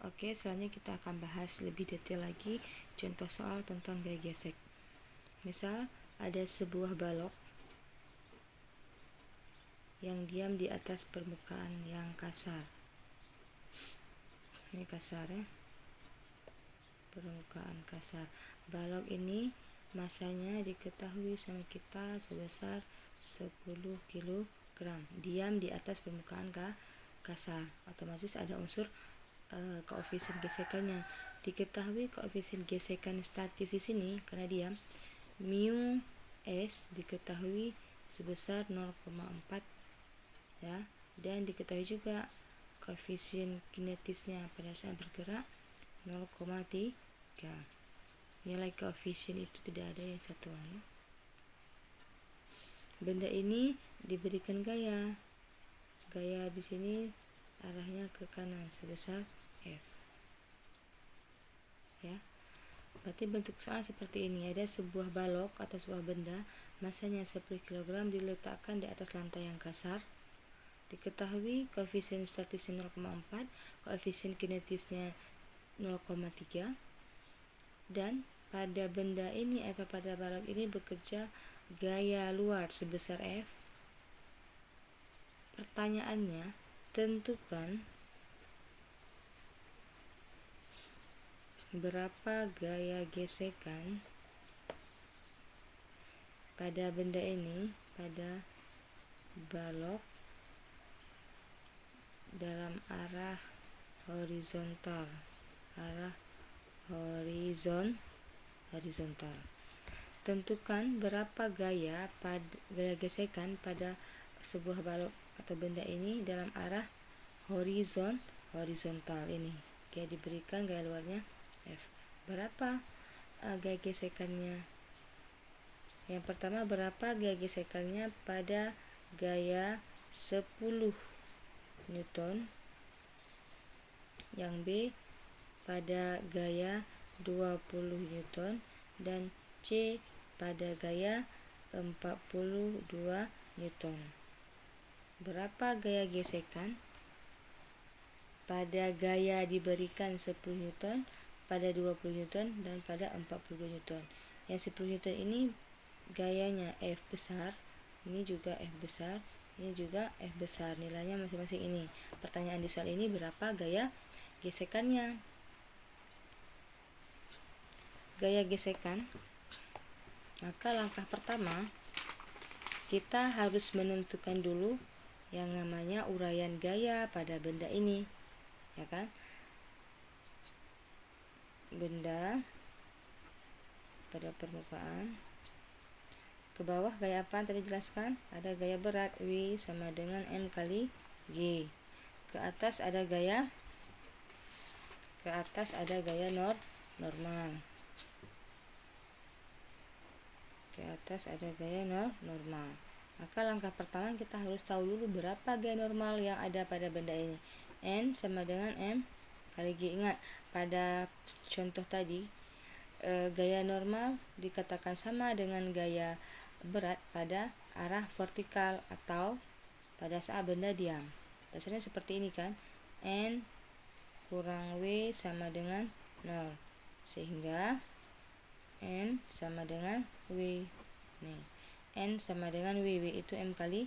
Oke, selanjutnya kita akan bahas lebih detail lagi contoh soal tentang gaya gesek. Misal ada sebuah balok yang diam di atas permukaan yang kasar. Ini kasar ya, permukaan kasar. Balok ini masanya diketahui sama kita sebesar 10 kg. Diam di atas permukaan kasar. Otomatis ada unsur koefisien gesekannya. Diketahui koefisien gesekan statis di sini karena diam. Mu s diketahui sebesar 0,4 ya, dan diketahui juga koefisien kinetisnya pada saat bergerak 0,3. Nilai koefisien itu tidak ada yang satuan. Benda ini diberikan gaya di sini arahnya ke kanan sebesar F ya. Berarti bentuk soal seperti ini. Ada sebuah balok atau sebuah benda masanya 10 kg diletakkan di atas lantai yang kasar. Diketahui koefisien statisnya 0,4, koefisien kinetisnya 0,3, dan pada benda ini atau pada balok ini bekerja gaya luar sebesar F. Pertanyaannya, tentukan berapa gaya gesekan pada benda ini, pada balok dalam arah horizontal, horizontal. Tentukan berapa gaya gesekan pada sebuah balok atau benda ini dalam arah horizontal ini. Oke, diberikan gaya luarnya F. Berapa gaya gesekannya? Yang pertama, berapa gaya gesekannya pada gaya 10 Newton? Yang B pada gaya 20 Newton dan C pada gaya 42 Newton. Berapa gaya gesekan pada gaya diberikan 10 Newton, pada 20 Newton dan pada 42 Newton. Yang 10 Newton ini gayanya F besar, ini juga F besar, ini juga F besar. Nilainya masing-masing ini. Pertanyaan di soal ini berapa gaya gesekannya? Gaya gesekan. Maka langkah pertama kita harus menentukan dulu yang namanya uraian gaya pada benda ini, ya kan? Benda pada permukaan. Ke bawah gaya apa tadi jelaskan? Ada gaya berat W sama dengan M kali G. Ke atas ada gaya normal. Ke atas ada gaya normal. Maka langkah pertama kita harus tahu dulu berapa gaya normal yang ada pada benda ini. N sama dengan M kali G. Ingat pada contoh tadi gaya normal dikatakan sama dengan gaya berat pada arah vertikal atau pada saat benda diam. Dasarnya seperti ini kan, N kurang W sama dengan 0, sehingga N sama dengan W. Nih, N sama dengan W itu M kali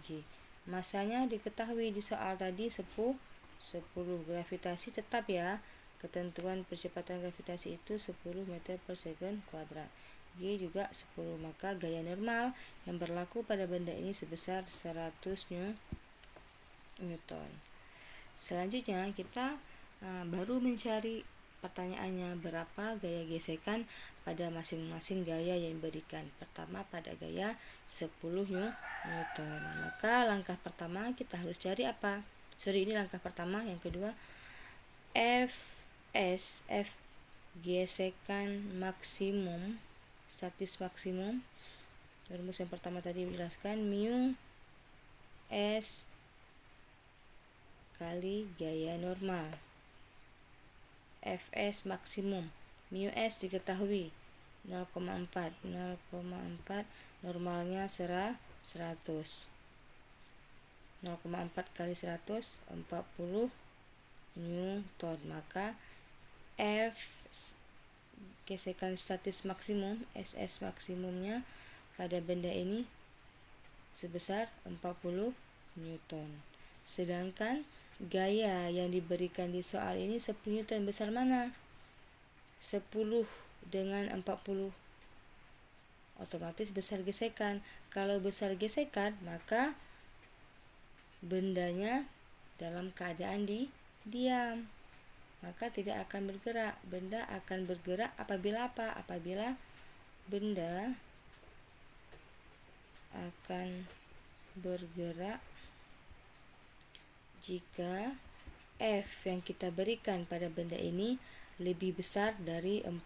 G. Masanya diketahui di soal tadi 10. Gravitasi tetap ya, ketentuan percepatan gravitasi itu 10 meter per second kuadrat. G juga 10. Maka gaya normal yang berlaku pada benda ini sebesar 100 Newton. Selanjutnya kita baru mencari pertanyaannya, berapa gaya gesekan pada masing-masing gaya yang diberikan. Pertama pada gaya 10 Newton. Maka langkah pertama kita harus cari apa? Ini langkah pertama. Yang kedua, F gesekan maksimum, statis maksimum. Rumus yang pertama tadi dijelaskan, mu S kali gaya normal. Fs maksimum, mu S diketahui 0,4, normalnya 100. 0,4 kali 100, 40 Newton. Maka F gesekan statis maksimum, SS maksimumnya pada benda ini sebesar 40 Newton. Sedangkan gaya yang diberikan di soal ini 10 Newton. Besar mana? 10 dengan 40. Otomatis besar gesekan. Kalau besar gesekan, maka bendanya dalam keadaan diam, maka tidak akan bergerak. Benda akan bergerak apabila apa? Apabila benda akan bergerak jika F yang kita berikan pada benda ini lebih besar dari 40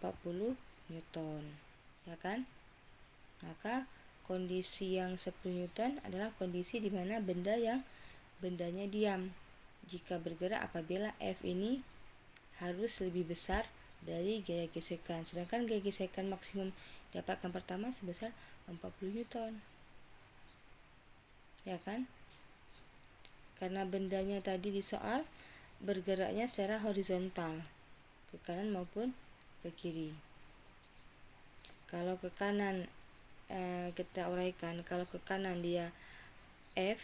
Newton, ya kan? Maka kondisi yang 10 Newton adalah kondisi di mana bendanya diam. Jika bergerak apabila F ini harus lebih besar dari gaya gesekan. Sedangkan gaya gesekan maksimum dapatkan pertama sebesar 40 Newton. Ya kan? Karena bendanya tadi di soal bergeraknya secara horizontal, ke kanan maupun ke kiri. Kalau ke kanan kita uraikan, kalau ke kanan dia di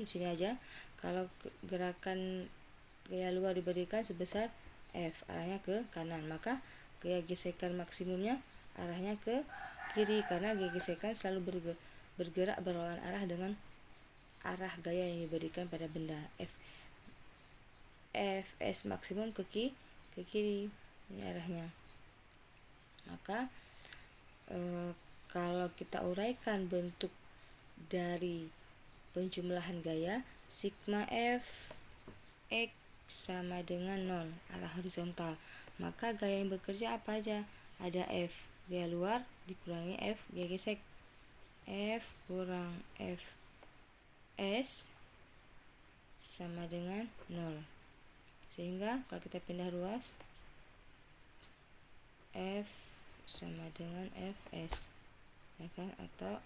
sini aja. Kalau gerakan gaya luar diberikan sebesar F, arahnya ke kanan, maka gaya gesekan maksimumnya arahnya ke kiri, karena gaya gesekan selalu bergerak berlawanan arah dengan arah gaya yang diberikan pada benda. Fs maksimum ke kiri, ini arahnya. Maka kalau kita uraikan bentuk dari penjumlahan gaya, sigma F X sama dengan 0, arah horizontal. Maka gaya yang bekerja apa aja? Ada F gaya luar dikurangi F gaya gesek. F kurang Fs sama dengan 0. Sehingga kalau kita pindah ruas, F sama dengan Fs, ya kan? Atau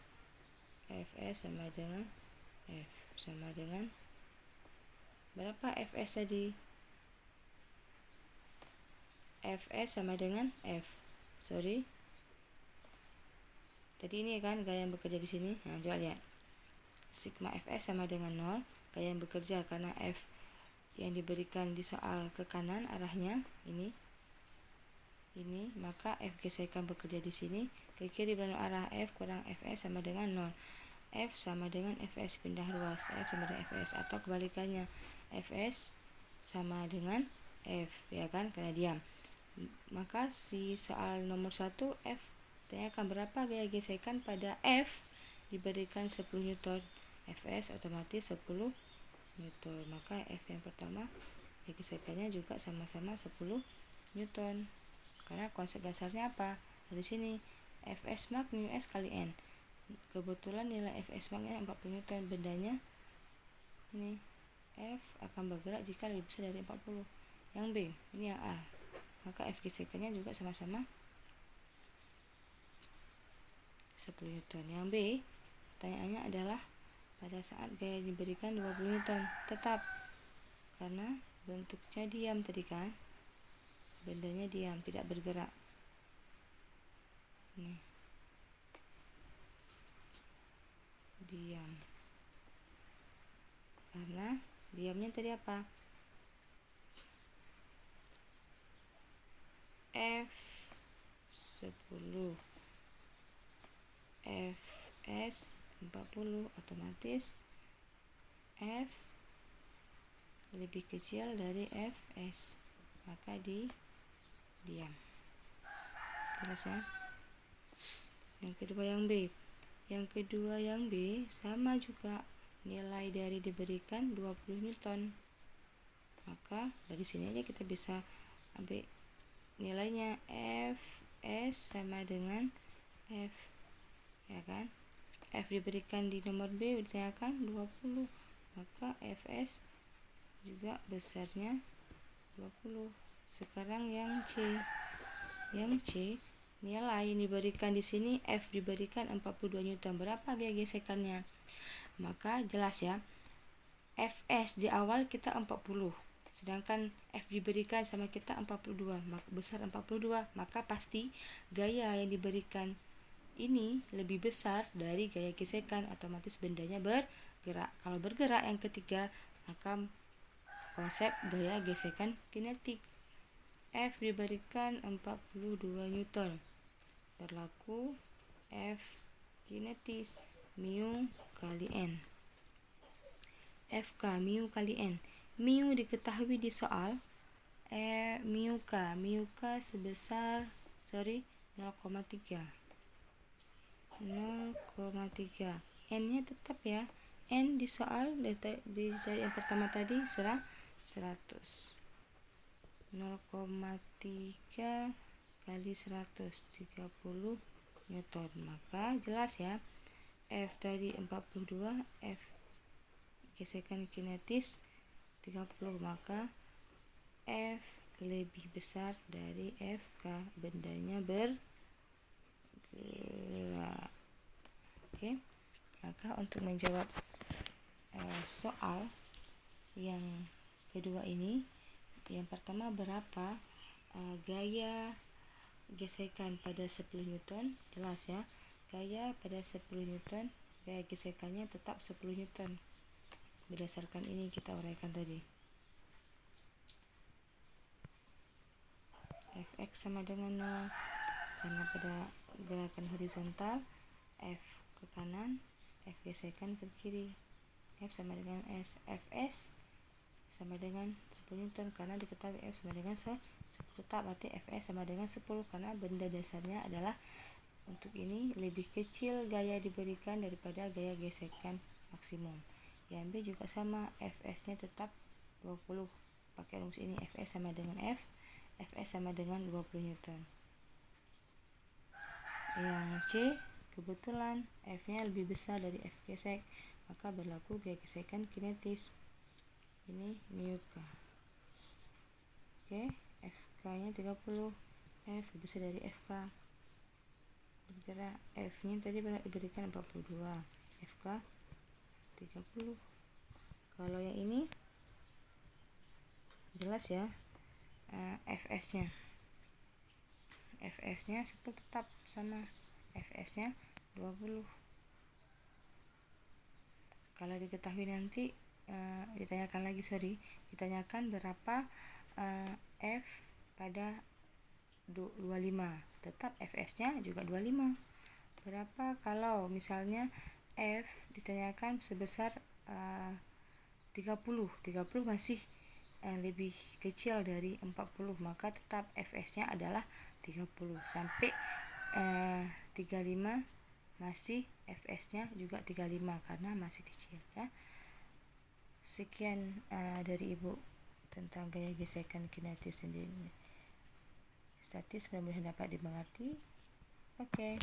Fs sama dengan F sama dengan berapa Fs tadi? Fs sama dengan F. Tadi ini kan gaya yang bekerja di sini. Nah, coba lihat. Sigma Fs sama dengan 0. Gaya yang bekerja karena F yang diberikan di soal ke kanan arahnya ini, maka F gesekan bekerja di sini ke kiri berlawanan arah. F kurang Fs sama dengan 0. F sama dengan Fs, pindah ruas, F sama dengan Fs, atau kebalikannya, Fs sama dengan F, ya kan, karena diam. Maka si soal nomor 1 F tanyakan berapa gaya gesekan pada F diberikan 10 Newton. Fs otomatis 10 Newton. Maka F yang pertama gaya gesekannya juga sama-sama 10 Newton. Karena konsep dasarnya apa? Dari sini Fs mak mu S kali N. Kebetulan nilai Fs maknya 40 Newton. Bendanya ini F akan bergerak jika lebih besar dari 40. Yang B, ini yang A. Maka F gesekannya juga sama-sama 10 Newton. Yang B, pertanyaannya adalah pada saat gaya diberikan 20 Newton. Tetap, karena bentuknya diam tadi kan. Bendanya diam, tidak bergerak. Nih. Diam. Karena diamnya tadi apa? F 10 Fs 40, otomatis F lebih kecil dari Fs, maka diam. Jelas ya? Yang kedua yang B. Yang kedua yang B sama juga, nilai dari diberikan 20 Newton. Maka dari sini aja kita bisa ambil nilainya. Fs sama dengan F, ya kan? F diberikan di nomor B ditanyakan 20, maka Fs juga besarnya 20. Sekarang yang C. Yang C, nilai yang diberikan di sini F diberikan 42 Newton. Berapa gaya gesekannya? Maka jelas ya, Fs di awal kita 40. sedangkan F diberikan sama kita 42, besar 42, maka pasti gaya yang diberikan ini lebih besar dari gaya gesekan, otomatis bendanya bergerak. Kalau bergerak yang ketiga, maka konsep gaya gesekan kinetik. F diberikan 42 Newton, berlaku F kinetis mu kali N. FK mu kali N. Mu diketahui di soal. Mu K sebesar 0,3. 0,3. N-nya tetap ya. N di soal di yang pertama tadi 100. 0,3 kali 100, 30 Newton. Maka jelas ya, F tadi 42, F gesekan kinetis 30, maka F lebih besar dari FK, bendanya bergerak. Oke, maka untuk menjawab soal yang kedua ini, yang pertama berapa gaya gesekan pada 10 Newton, jelas ya, gaya pada 10 Newton, gaya gesekannya tetap 10 Newton. Berdasarkan ini kita uraikan tadi. Fx sama dengan 0 karena pada gerakan horizontal, F ke kanan, F gesekan ke kiri. F sama dengan S. Fs sama dengan 10 Newton karena diketahui F sama dengan 10, tetap berarti Fs sama dengan 10 karena benda dasarnya adalah untuk ini lebih kecil gaya diberikan daripada gaya gesekan maksimum. Yang B juga sama, Fs nya tetap 20. Pakai rumus ini, Fs sama dengan F, Fs sama dengan 20 Newton. Yang C, kebetulan F nya lebih besar dari F gesek, maka berlaku gaya gesekan kinetis. Ini mu K. Oke, FK nya 30, F lebih besar dari FK, bergerak. F nya tadi diberikan 42, FK 30. Kalau yang ini jelas ya, Fs nya tetap sama, Fs nya 20. Kalau diketahui nanti ditanyakan berapa F pada 25, tetap Fs nya juga 25. Berapa kalau misalnya F ditanyakan sebesar 30 masih lebih kecil dari 40, maka tetap Fs nya adalah 30 sampai 35 masih Fs nya juga 35 karena masih kecil ya. Sekian dari Ibu tentang gaya gesekan kinetis sendiri. Statis mudah-mudahan dapat dimengerti. Oke.